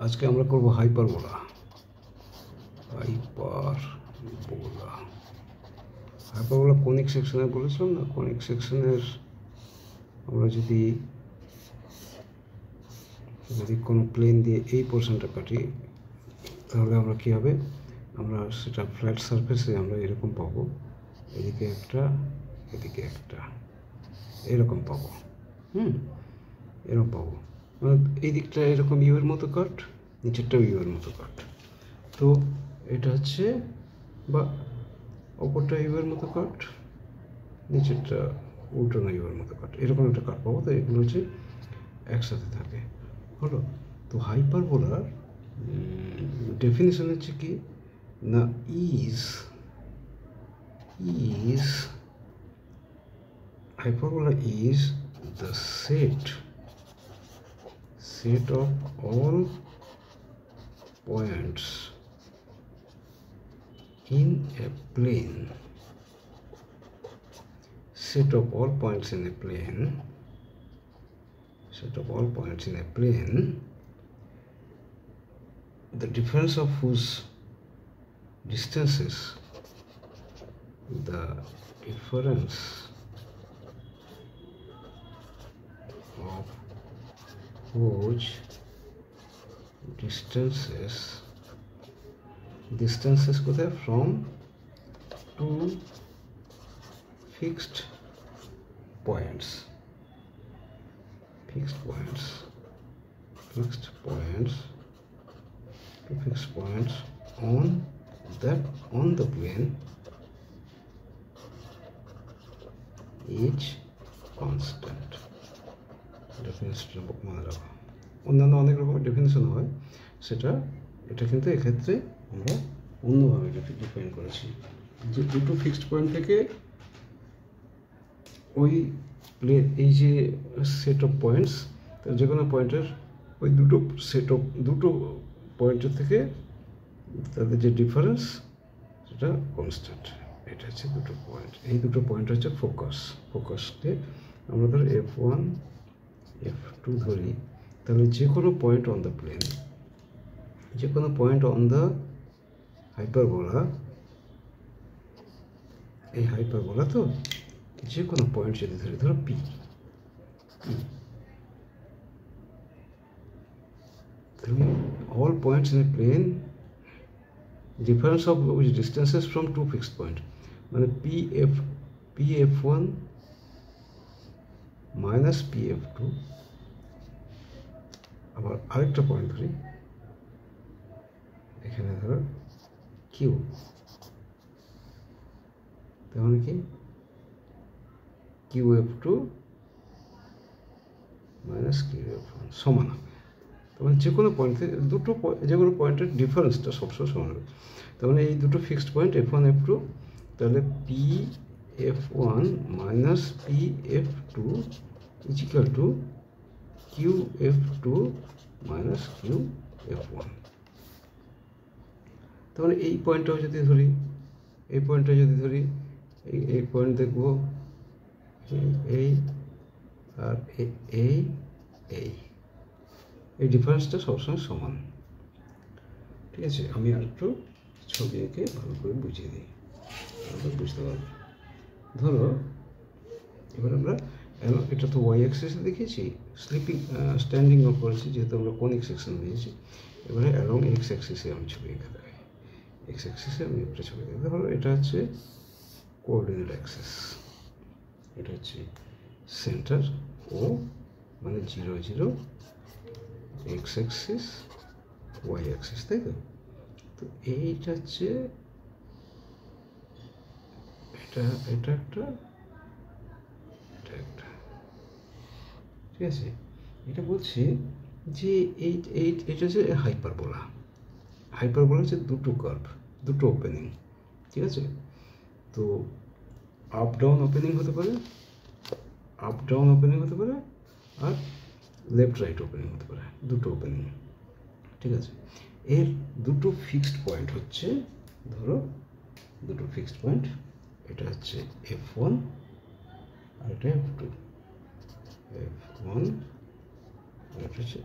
আজকে আমরা করব হাইপারবোলা। হাইপারবোলা কনিক সেকশনে বলেছিলাম না, কনিক সেকশনের আমরা যদি কোনো প্লেন দিয়ে এই পোর্শনটা কাটি তাহলে আমরা কী হবে, আমরা সেটা ফ্ল্যাট সারফেসে আমরা এরকম পাবো, এদিকে একটা এদিকে একটা এরকম পাবো। এরকম পাবো, মানে এই দিকটা এরকম ইউয়ের মতো কাট, নিচেরটাও ইউয়ের মতো কাট। তো এটা হচ্ছে, বা অপরটা ইউয়ের মতো কাট, নিচেরটা উল্টানো ইউয়ের মতো কাট, এরকম একটা কাট পাবো। তো এগুলো হচ্ছে একসাথে থাকে, হলো। তো হাইপারবোলার ডেফিনিশন হচ্ছে কি না, is hyperbola is the set of all points in a plane, set of all points in a plane, the difference of whose distances, the difference of whose distances কোথায়, from two fixed points on the plane each constant. ডেফিনেশনটা মনে রাখো, অন্যান্য অনেক রকমের definition হয়, এটা কিন্তু এক্ষেত্রে আমরা অন্যভাবে ডিফাইন করেছি, যে দুটো ফিক্সড পয়েন্ট থেকে ওই প্লেন, এই যে সেট অফ পয়েন্টস, যে কোনো পয়েন্টের ওই দুটো পয়েন্টের থেকে তাদের যে ডিফারেন্স সেটা কনস্ট্যান্ট। এটা হচ্ছে দুটো পয়েন্ট, এই দুটো পয়েন্ট হচ্ছে ফোকাসকে আমরা ধরো F1 F2 ধরি, তাহলে যে কোনো পয়েন্ট অন দ্য প্লেন, যে কোনো পয়েন্ট অন দ্য হাইপারবোলা, এই হাইপারবোলা তো যে কোনো পয়েন্ট যদি ধরি, ধরো P, all points in a plane, difference of which distances from two fixed point, মানে PF1 minus PF2, আবার আরেকটা পয়েন্ট ধরি এখানে, ধরো Q, তাহলে কি QF2 minus QF1 সমান হবে। তখন যে কোনো পয়েন্টে যে কোনো পয়েন্টের ডিফারেন্সটা সবসময় সমান হবে। তার মানে এই দুটো ফিক্সড পয়েন্ট F1 F2, তাহলে PF1 minus PF2 is equal to QF2 minus QF1। তাহলে এই পয়েন্টটাও যদি ধরি, এই পয়েন্ট দেখবো এই আর এই ডিফারেন্সটা সবসময় সমান। ঠিক আছে, আমি আর একটু ছবি এঁকে ভালো করে বুঝিয়ে দিই, বুঝতে পারবো। ধরো এবার আমরা এটা তো ওয়াই অ্যাক্সিসে দেখিয়েছি, স্ট্যান্ডিং আপ করেছি, যেহেতু আমরা কনিক সেকশন নিয়েছি। এবারে অ্যালং এক্স অ্যাক্সিসে আমি ছবি এঁকে দেখাই, এক্স অ্যাক্সিসে আমি একটা ছবি এঁকে ধরো এটা হচ্ছে কোঅর্ডিনেট অ্যাক্সিস, এটা হচ্ছে সেন্টার ও, মানে 0 0 এক্স অ্যাক্সিস ওয়াই অ্যাক্সিস, তাই তো। তো এইটা হচ্ছে এটা একটা, ঠিক আছে। এটা বলছে যে এটা হচ্ছে হাইপারবোলা হচ্ছে দুটো কার্ভ, দুটো ওপেনিং, ঠিক আছে। তো আপ ডাউন ওপেনিং হতে পারে, আর লেফট রাইট ওপেনিং হতে পারে, দুটো ওপেনিং, ঠিক আছে। এর দুটো ফিক্সড পয়েন্ট হচ্ছে, ধরো দুটো ফিক্সড পয়েন্ট, এটা হচ্ছে F1 আর এটা F2, F1 আর এটা হচ্ছে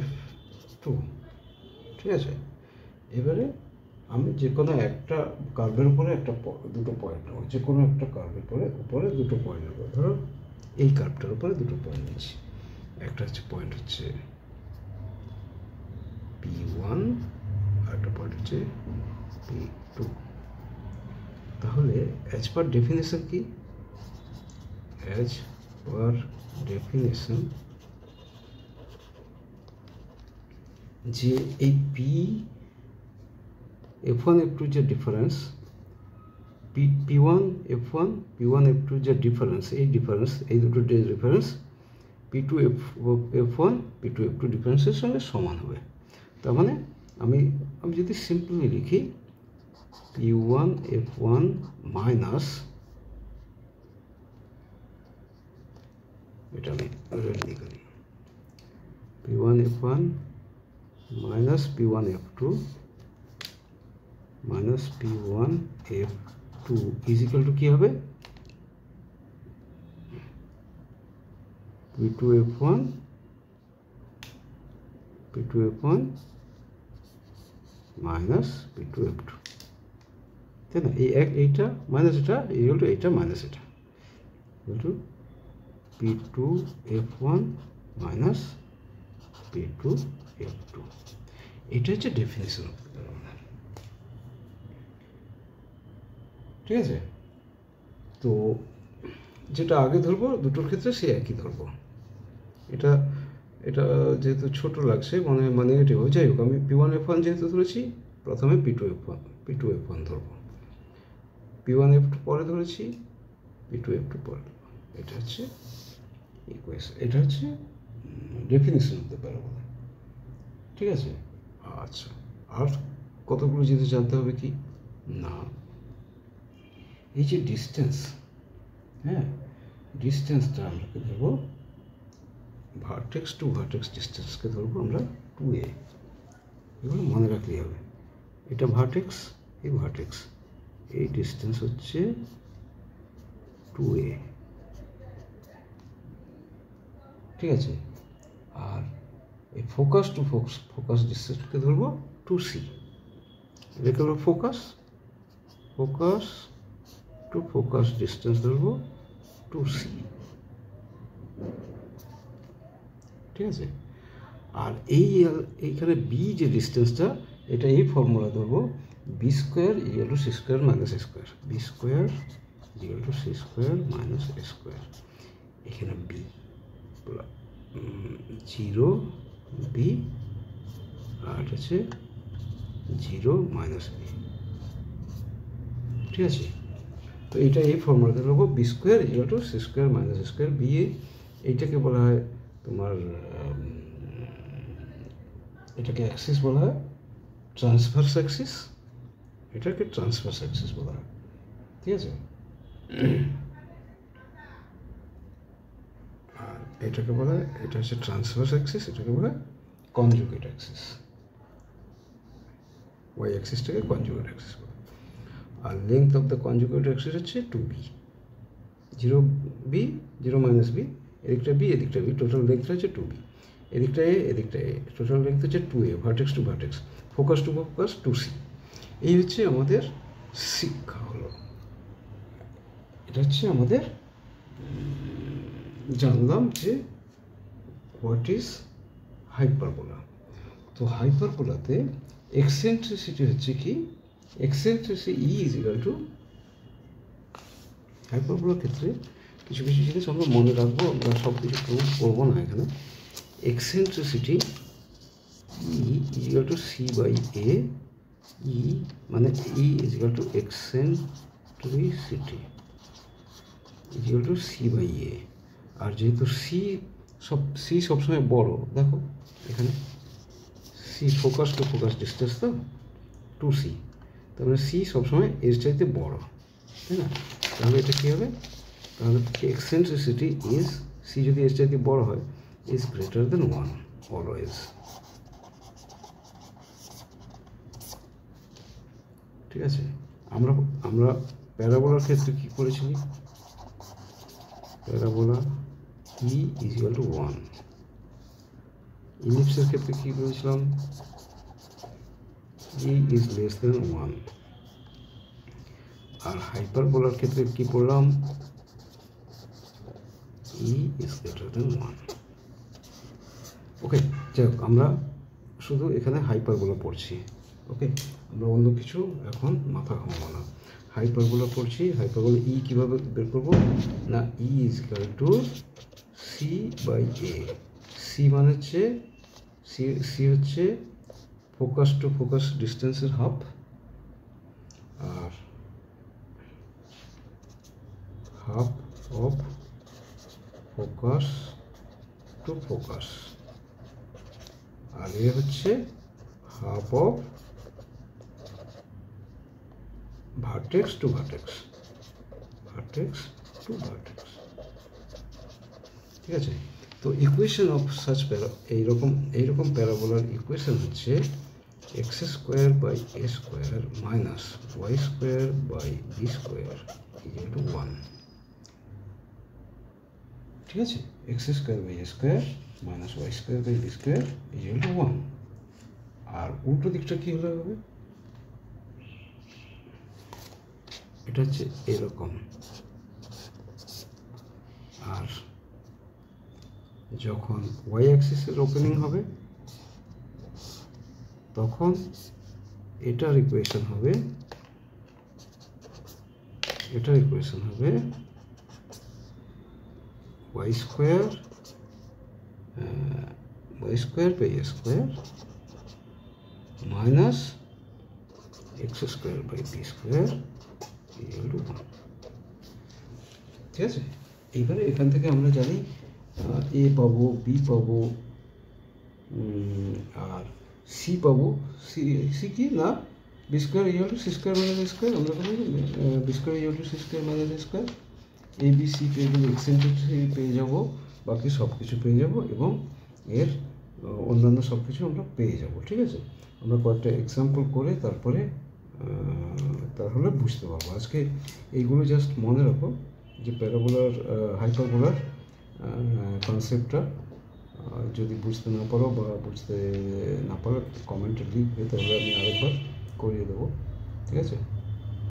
F2। ঠিক আছে। এবারে আমি যে কোনো একটা কার্ভের উপরে দুটো পয়েন্ট নেবো, যে কোনো একটা কার্ভের উপরে দুটো পয়েন্ট নেবো। ধরো এই কার্ভটার উপরে দুটো পয়েন্ট নিচ্ছি, একটা হচ্ছে পয়েন্ট হচ্ছে P1 আর একটা পয়েন্ট হচ্ছে P2। তাহলে অ্যাজ পার ডেফিনেশন কি, অ্যাজ পার ডেফিনেশন যে এই F1 F2 যে difference, P1 F1 P1 F2 যে ডিফারেন্স, এই দুটো difference P2 F1 P2 F2 ডিফারেন্সের সঙ্গে সমান হবে। তার মানে আমি যদি সিম্পলি লিখি P1 F1 মাইনাস, এটা আমি লিখি P1 F1 minus P1 F2 minus P1 F2 is equal to কী হবে, P2 F1 minus P2 F2, তাই না? এইটা মাইনাস এটা ইকুয়াল টু এইটা মাইনাস এটা equal to P2 F1 minus P2 F2। এটা হচ্ছে ডেফিনেশন। ঠিক আছে, তো যেটা আগে ধরবো দুটোর ক্ষেত্রে সে একই ধরবো। এটা যেহেতু ছোট লাগছে মানে নেগেটিভ হবে, যাই হোক আমি P1 F1 যেহেতু ধরেছি প্রথমে P2 F1 ধরবো, P1 F2 পরে ধরেছি, P2 F2 পরে। এটা হচ্ছে ইকুয়েশন, এটা হচ্ছে ডেফিনেশন অফ দ্য প্যারাবোলা। ঠিক আছে, আচ্ছা আর কতগুলো জিনিস জানতে হবে কি না, এই যে ডিস্টেন্স, হ্যাঁ ডিস্টেন্সটা আমরা ধরবো ভার্টেক্স টু ভার্টেক্স ডিস্টেন্সকে ধরবো আমরা 2a, এগুলো মনে রাখলেই হবে। এটা ভার্টেক্স, এই ডিস্টেন্স হচ্ছে 2a। ঠিক আছে, আর এই ফোকাস টু ফোকাস ডিস্টেন্সকে ধরবো 2c, এটাকে আমরা ফোকাস টু ফোকাস ডিস্টেন্স ধরবো 2c। ঠিক আছে, আর এইখানে বি যে ডিস্টেন্সটা, এটা এই ফর্মুলা ধরবো b square equal to C square minus A square, b square equal to C square minus A square. এখানে বি 0 বি আর এটা হচ্ছে 0 মাইনাস বি। ঠিক আছে, তো এটা এই ফর্মুলাতে লিখবো b square equal to C square minus A square. B এইটাকে বলা হয় তোমার, এটাকে অ্যাক্সিস বলা হয় ট্রান্সভার্স অ্যাক্সিস, এটাকে ট্রান্সভার্স অ্যাক্সিস বলা হয়। ঠিক আছে, আর এটাকে বলা হয়, এটা হচ্ছে ট্রান্সভার্স অ্যাক্সিস, এটাকে বলা হয় কনজুগেট অ্যাক্সিস, ওয়াই অ্যাক্সিসটাকে কনজুগেট অ্যাক্সিস বলে। আর length of the conjugate axis হচ্ছে 2b, 0b 0 মাইনাস বি, এদিকটা বি, টোটাল লেংথ হচ্ছে 2b, এদিকটা এ, টোটাল লেংথ হচ্ছে 2a, vertex to vertex, focus to focus 2c। এই হচ্ছে আমাদের শিক্ষা হলো, এটা হচ্ছে আমাদের জানলাম যে হোয়াট ইজ হাইপারবোলা। তো হাইপারবোলাতে এক্সেন্ট্রিসিটি হচ্ছে কি, eccentricity e is equal to, হাইপারবোলার ক্ষেত্রে কিছু জিনিস আমরা মনে রাখবো, আমরা সব কিছু প্রুভ করবো না এখানে। Eccentricity e is equal to c by a, e মানে e is equal to eccentricity is equal to c by a. আর যেহেতু সি সবসময় বড়, দেখো এখানে C focus to focus distance তো 2c, তারপরে সি সবসময় এর চাইতে বড়, তাই না? তাহলে এটা কী হবে, তাহলে এক্সেন্ট্রিসিটি ইজ, সি যদি এর চাইতে বড় হয়, ইজ গ্রেটার দেন 1 অলওয়েজ। ঠিক আছে, আমরা প্যারাবোলার ক্ষেত্রে কী করেছিলি, parabola E is equal to 1। ইলিপসের ক্ষেত্রে কী করেছিলাম, ই ইজ লেস দেন 1। আর হাইপারবোলার ক্ষেত্রে কি পড়লাম, ই ইজ গ্রেটার দেন 1। ওকে, যাই হোক আমরা শুধু এখানে হাইপারবোলা পড়ছি। ওকে, আমরা অন্য কিছু এখন মাথা ঘামাবো না, হাইপারবোলা পড়ছি। হাইপারবোলা ই কীভাবে বের করবো না, e is equal to c by a. C মানে হচ্ছে সি হচ্ছে ফোকাস টু ফোকাস ডিস্টেন্সের হাফ, আর half of focus to focus, আর এ হচ্ছে half of vertex to vertex, vertex to vertex. ঠিক আছে, তো ইকুয়েশন অফ সাচ এইরকম প্যারাবোলার ইকুয়েশন হচ্ছে x square by a square minus y square by b square equal to 1। ঠিক আছে, x square by a square minus y square by b square equal to 1। আর উল্টো দিকটা কী হলে হবে, এটা হচ্ছে এরকম, আর যখন ওয়াই অ্যাক্সিসের ওপেনিং হবে তখন এটার ইকুয়েশন হবে y square by a square minus x square by b square equal to 1। ঠিক আছে, এইবারে এখান থেকে আমরা জানি এ পাবো, বি পাবো, আর সি পাবো। সি কি না, B square equal to C square minus A square, আমরা পাবো B square equal to C square minus A square. A B C পেয়ে গেলে এক্সেন্ট্রিসিটি পেয়ে যাবো, বাকি সব কিছু পেয়ে যাবো, এবং এর অন্যান্য সব কিছু আমরা পেয়ে যাবো। ঠিক আছে, আমরা কয়েকটা এক্সাম্পল করে তাহলে বুঝতে পারবো। আজকে এইগুলো জাস্ট মনে রাখো যে প্যারাবোলার হাইপারবোলার কনসেপ্টটা যদি বুঝতে না পারো বা বুঝতে না পারো কমেন্টে লিখবে, তাহলে আমি আরেকবার করিয়ে দেবো। ঠিক আছে।